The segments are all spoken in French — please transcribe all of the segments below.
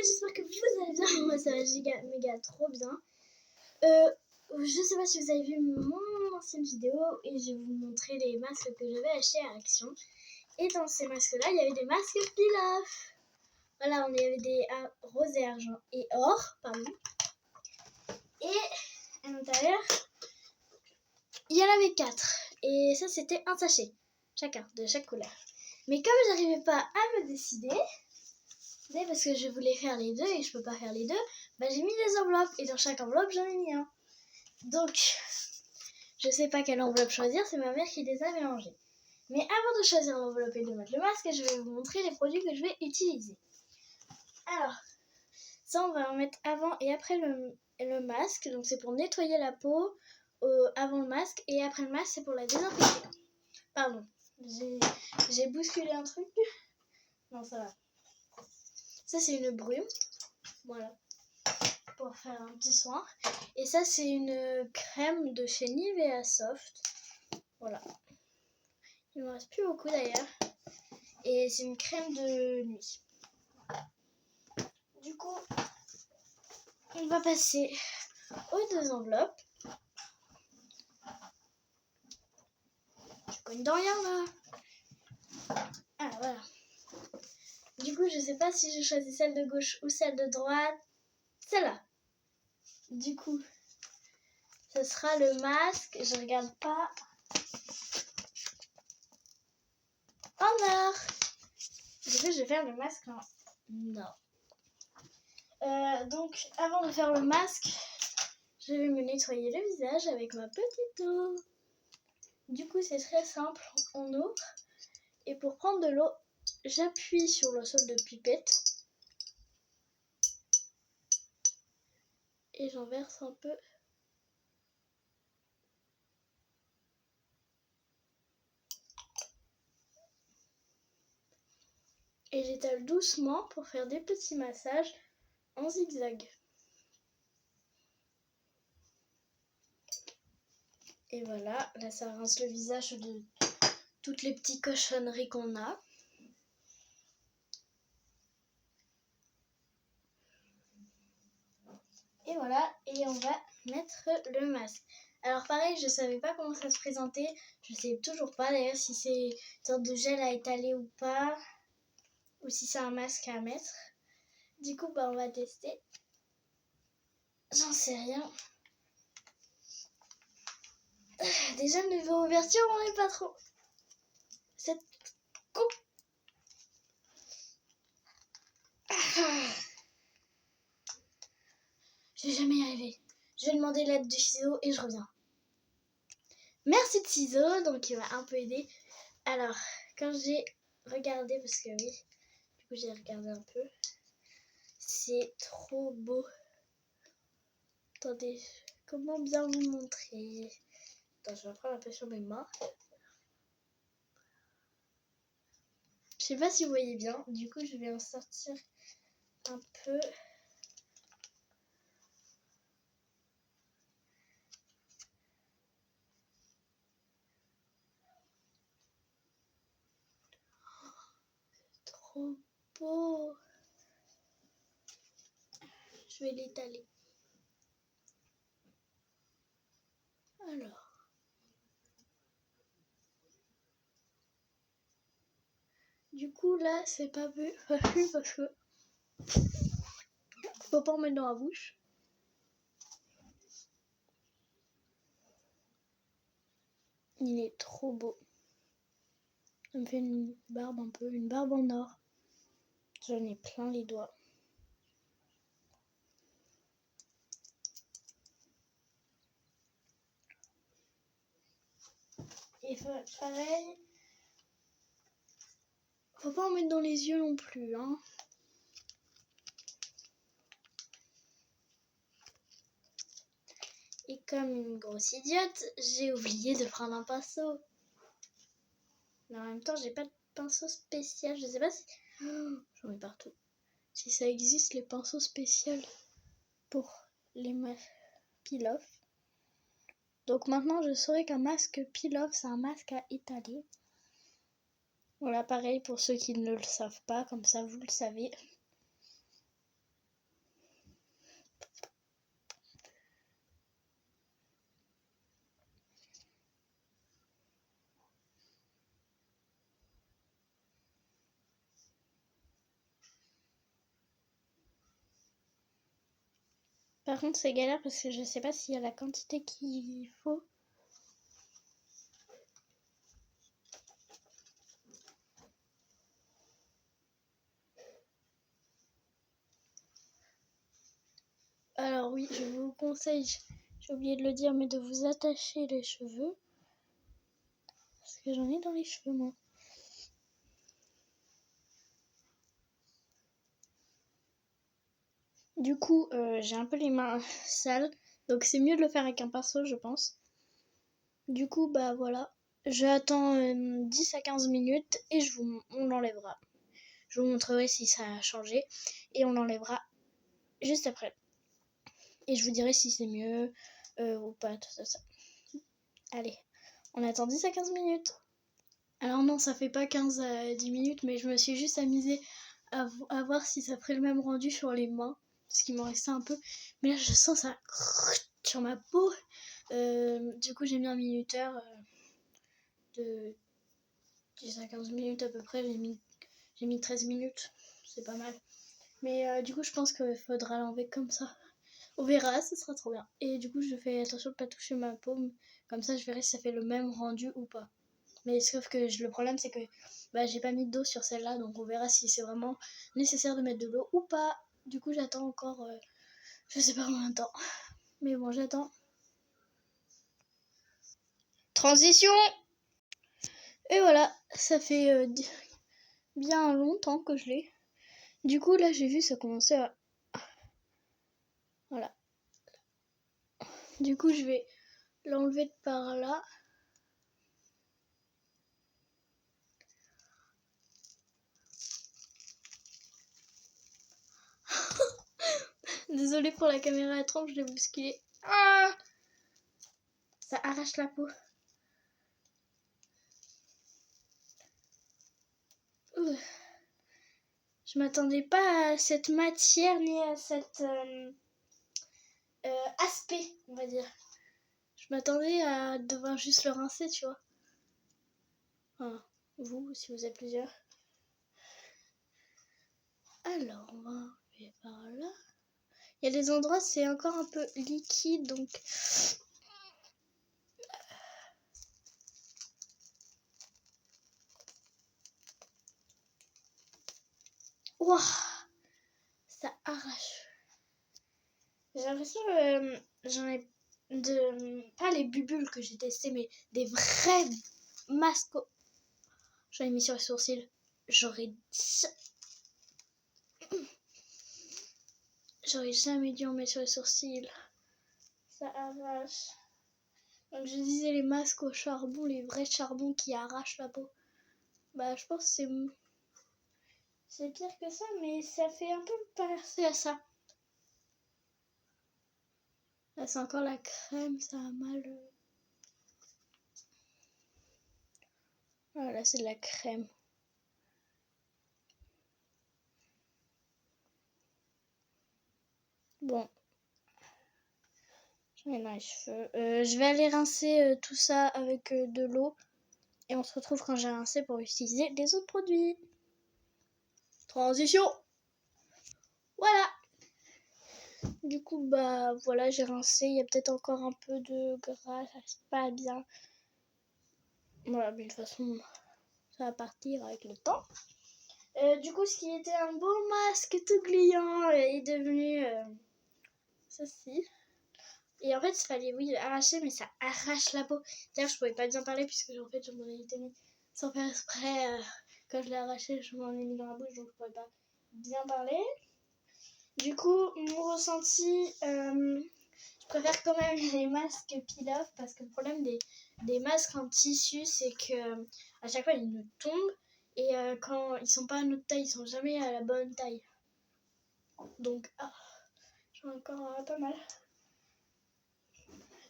j'espère que vous allez bien. Moi ça va giga méga trop bien. Je sais pas si vous avez vu mon ancienne vidéo et je vais vous montrer les masques que j'avais achetés à Action. Et dans ces masques là il y avait des masques Pilaf. Voilà, il y avait des rose et argent et or, pardon. Et à l'intérieur il y en avait 4. Et ça c'était un sachet, chacun, de chaque couleur. Mais comme j'arrivais pas à me décider, parce que je voulais faire les deux et je peux pas faire les deux, bah j'ai mis des enveloppes et dans chaque enveloppe j'en ai mis un. Donc je sais pas quelle enveloppe choisir, c'est ma mère qui les a mélangées. Mais avant de choisir l'enveloppe et de mettre le masque, je vais vous montrer les produits que je vais utiliser. Alors, ça on va en mettre avant et après le masque, donc c'est pour nettoyer la peau avant le masque et après le masque c'est pour la désinfecter. Pardon, j'ai bousculé un truc. Non, ça va. Ça c'est une brume, voilà, pour faire un petit soin. Et ça c'est une crème de chez Nivea Soft, voilà. Il ne me reste plus beaucoup d'ailleurs. Et c'est une crème de nuit. Du coup, on va passer aux deux enveloppes. Je cogne dans rien là. Ah voilà. Du coup, je sais pas si je choisis celle de gauche ou celle de droite. Celle-là. Du coup, ce sera le masque. Je regarde pas. En or. Du coup, je vais faire le masque en or. Donc, avant de faire le masque, je vais me nettoyer le visage avec ma petite eau. Du coup, c'est très simple. On ouvre. Et pour prendre de l'eau, j'appuie sur le sol de pipette. Et j'en verse un peu. Et j'étale doucement pour faire des petits massages en zigzag. Et voilà, là ça rince le visage de toutes les petites cochonneries qu'on a. Et voilà, et on va mettre le masque. Alors pareil, je savais pas comment ça se présentait. Je sais toujours pas d'ailleurs si c'est une sorte de gel à étaler ou pas. Ou si c'est un masque à mettre. Du coup, bah on va tester. J'en sais rien. Déjà, niveau ouverture, on n'est pas trop. Cette coupe. Je vais jamais y arriver. Je vais demander l'aide du ciseau et je reviens. Merci de ciseaux, donc il m'a un peu aidé. Alors, quand j'ai regardé, parce que oui, du coup j'ai regardé un peu. C'est trop beau. Attendez, comment bien vous montrer? Attends, je vais prendre un peu sur mes mains. Je sais pas si vous voyez bien, du coup je vais en sortir un peu. Trop beau. Je vais l'étaler. Alors. Du coup là c'est pas vu parce que faut pas en mettre dans la bouche. Il est trop beau. Ça me fait une barbe un peu, une barbe en or. J'en ai plein les doigts. Et pareil, faut pas en mettre dans les yeux non plus, hein. Et comme une grosse idiote, j'ai oublié de prendre un pinceau. Mais en même temps, j'ai pas de pinceau spécial. Je sais pas si... Oh, j'en ai partout. Si ça existe, les pinceaux spéciaux pour les masques peel-off. Donc maintenant, je saurai qu'un masque peel-off, c'est un masque à étaler. Voilà, pareil pour ceux qui ne le savent pas, comme ça vous le savez. Par contre, c'est galère parce que je sais pas s'il y a la quantité qu'il faut. Alors oui, je vous conseille, j'ai oublié de le dire, mais de vous attacher les cheveux. Parce que j'en ai dans les cheveux, moi. Du coup, j'ai un peu les mains sales. Donc c'est mieux de le faire avec un pinceau, je pense. Du coup, bah voilà. J'attends 10 à 15 minutes et on l'enlèvera. Je vous montrerai si ça a changé. Et on l'enlèvera juste après. Et je vous dirai si c'est mieux ou pas, tout ça. Allez, on attend 10 à 15 minutes. Alors non, ça fait pas 15 à 10 minutes, mais je me suis juste amusée à voir si ça ferait le même rendu sur les mains. Parce qu'il m'en restait un peu. Mais là, je sens ça sur ma peau. Du coup, j'ai mis un minuteur de 10 à 15 minutes à peu près. J'ai mis 13 minutes. C'est pas mal. Mais du coup, je pense qu'il faudra l'enlever comme ça. On verra, ce sera trop bien. Et du coup, je fais attention de ne pas toucher ma paume. Comme ça, je verrai si ça fait le même rendu ou pas. Mais sauf que le problème, c'est que j'ai pas mis d'eau sur celle-là. Donc, on verra si c'est vraiment nécessaire de mettre de l'eau ou pas. Du coup, j'attends encore, je sais pas combien de temps. Mais bon, j'attends. Transition! Et voilà, ça fait bien longtemps que je l'ai. Du coup, là, j'ai vu ça commencer à... Voilà. Du coup, je vais l'enlever de par là. Désolée pour la caméra étrange, je l'ai bousculé. Ah! Ça arrache la peau. Je m'attendais pas à cette matière ni à cet aspect, on va dire. Je m'attendais à devoir juste le rincer, tu vois. Enfin, vous, si vous êtes plusieurs. Alors, on va enlever par là. Il y a des endroits, c'est encore un peu liquide, donc... Ouah, ça arrache. J'ai l'impression que j'en ai pas les bubules que j'ai testé, mais des vrais masques. J'en ai mis sur les sourcils. J'aurais jamais dû en mettre sur les sourcils. Ça arrache. Donc je disais les masques au charbon, les vrais charbons qui arrachent la peau. Bah je pense que c'est pire que ça, mais ça fait un peu penser à ça. Là c'est encore la crème, ça a mal. Voilà, c'est de la crème. Bon. J'en ai dans les cheveux. Je vais aller rincer tout ça avec de l'eau. Et on se retrouve quand j'ai rincé pour utiliser les autres produits. Transition! Voilà! Du coup, bah voilà, j'ai rincé. Il y a peut-être encore un peu de gras, ça c'est pas bien. Voilà, mais de toute façon, ça va partir avec le temps. Du coup, ce qui était un beau masque tout gluant est devenu ceci. Et en fait, il fallait, oui, arracher, mais ça arrache la peau. D'ailleurs, je pouvais pas bien parler puisque en fait, je m'en ai été mis sans faire exprès. Quand je l'ai arraché, je m'en ai mis dans la bouche, donc je pouvais pas bien parler. Du coup, mon ressenti, je préfère quand même les masques peel-off parce que le problème des masques en tissu, c'est que à chaque fois, ils nous tombent. Et quand ils sont pas à notre taille, ils sont jamais à la bonne taille. Donc, j'ai encore pas mal.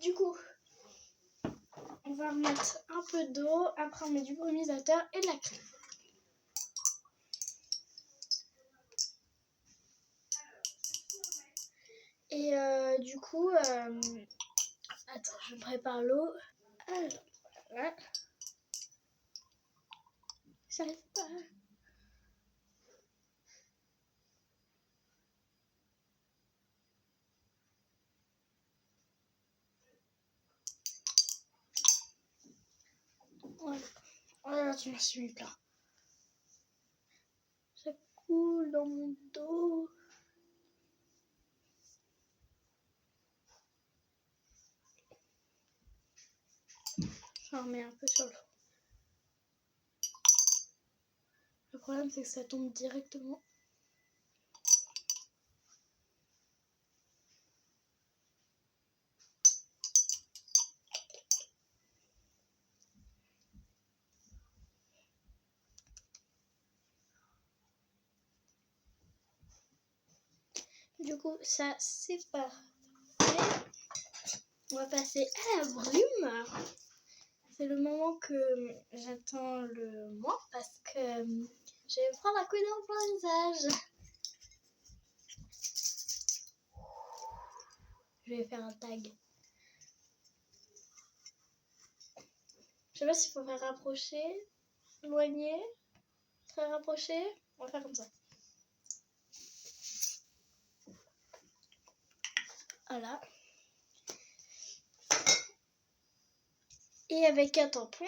Du coup, on va remettre un peu d'eau. Après, on met du brumisateur et de la crème. Et du coup, attends, je prépare l'eau. Alors, voilà. J'arrive pas. là, tu m'en suis mis plein. Ça coule dans mon dos. J'en remets un peu sur le fond. Le problème, c'est que ça tombe directement. Du coup, ça, c'est parfait. On va passer à la brume. C'est le moment que j'attends le moins parce que je vais prendre un coup d'eau pour le visage. Je vais faire un tag. Je sais pas s'il faut faire rapprocher, éloigner, très rapproché. On va faire comme ça. Voilà. Et avec un tampon,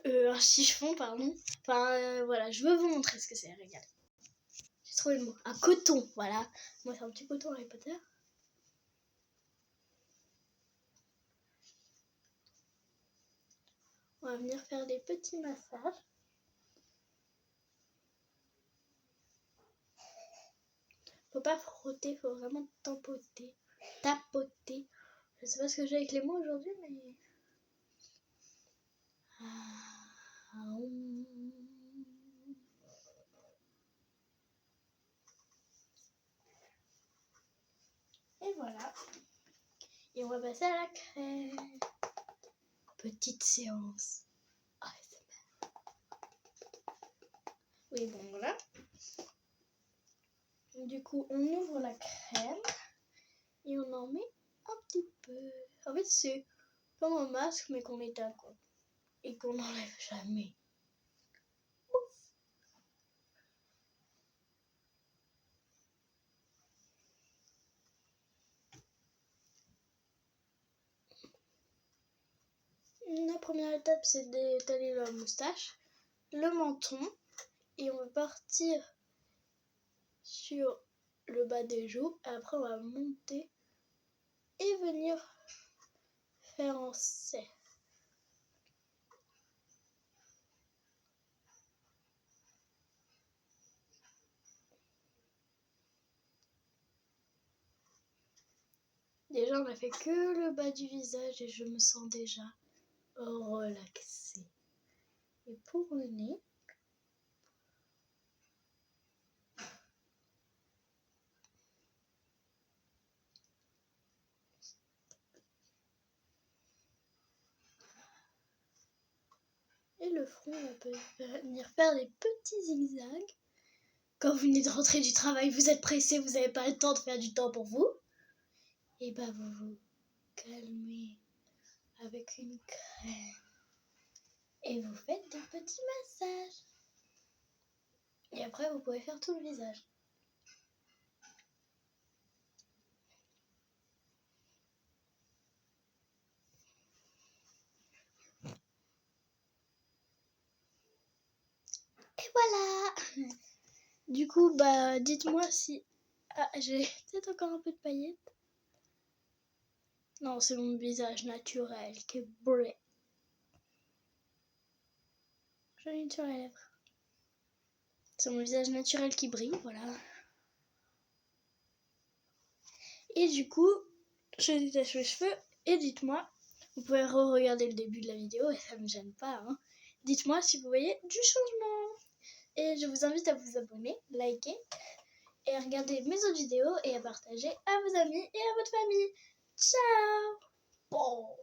un chiffon, pardon. Enfin, voilà, je veux vous montrer ce que c'est. Regardez. J'ai trouvé le mot. Un coton, voilà. Moi, c'est un petit coton Harry Potter. On va venir faire des petits massages. Faut pas frotter, faut vraiment tapoter. Tapoter. Je sais pas ce que j'ai avec les mots aujourd'hui, mais... Et voilà. Et on va passer à la crème. Petite séance. ASMR. Oui, bon, voilà. Du coup, on ouvre la crème et on en met un petit peu. En fait, c'est comme un masque, mais qu'on éteint, quoi. Et qu'on n'enlève jamais. Ouf. La première étape, c'est d'étaler la moustache, le menton. Et on va partir sur le bas des joues. Et après, on va monter et venir faire en cercle. Déjà, on a fait que le bas du visage et je me sens déjà relaxée. Et pour le nez, et le front, on peut venir faire des petits zigzags. Quand vous venez de rentrer du travail, vous êtes pressé, vous n'avez pas le temps de faire du temps pour vous. Et bah vous vous calmez avec une crème. Et vous faites des petits massages. Et après, vous pouvez faire tout le visage. Et voilà. Du coup, bah dites-moi si... Ah, j'ai peut-être encore un peu de paillettes. Non, c'est mon visage naturel qui brille. J'en ai une sur les lèvres. C'est mon visage naturel qui brille, voilà. Et du coup, je détache mes cheveux et dites-moi, vous pouvez re-regarder le début de la vidéo et ça ne me gêne pas, hein. Dites-moi si vous voyez du changement. Et je vous invite à vous abonner, liker et à regarder mes autres vidéos et à partager à vos amis et à votre famille. Ciao! Bon.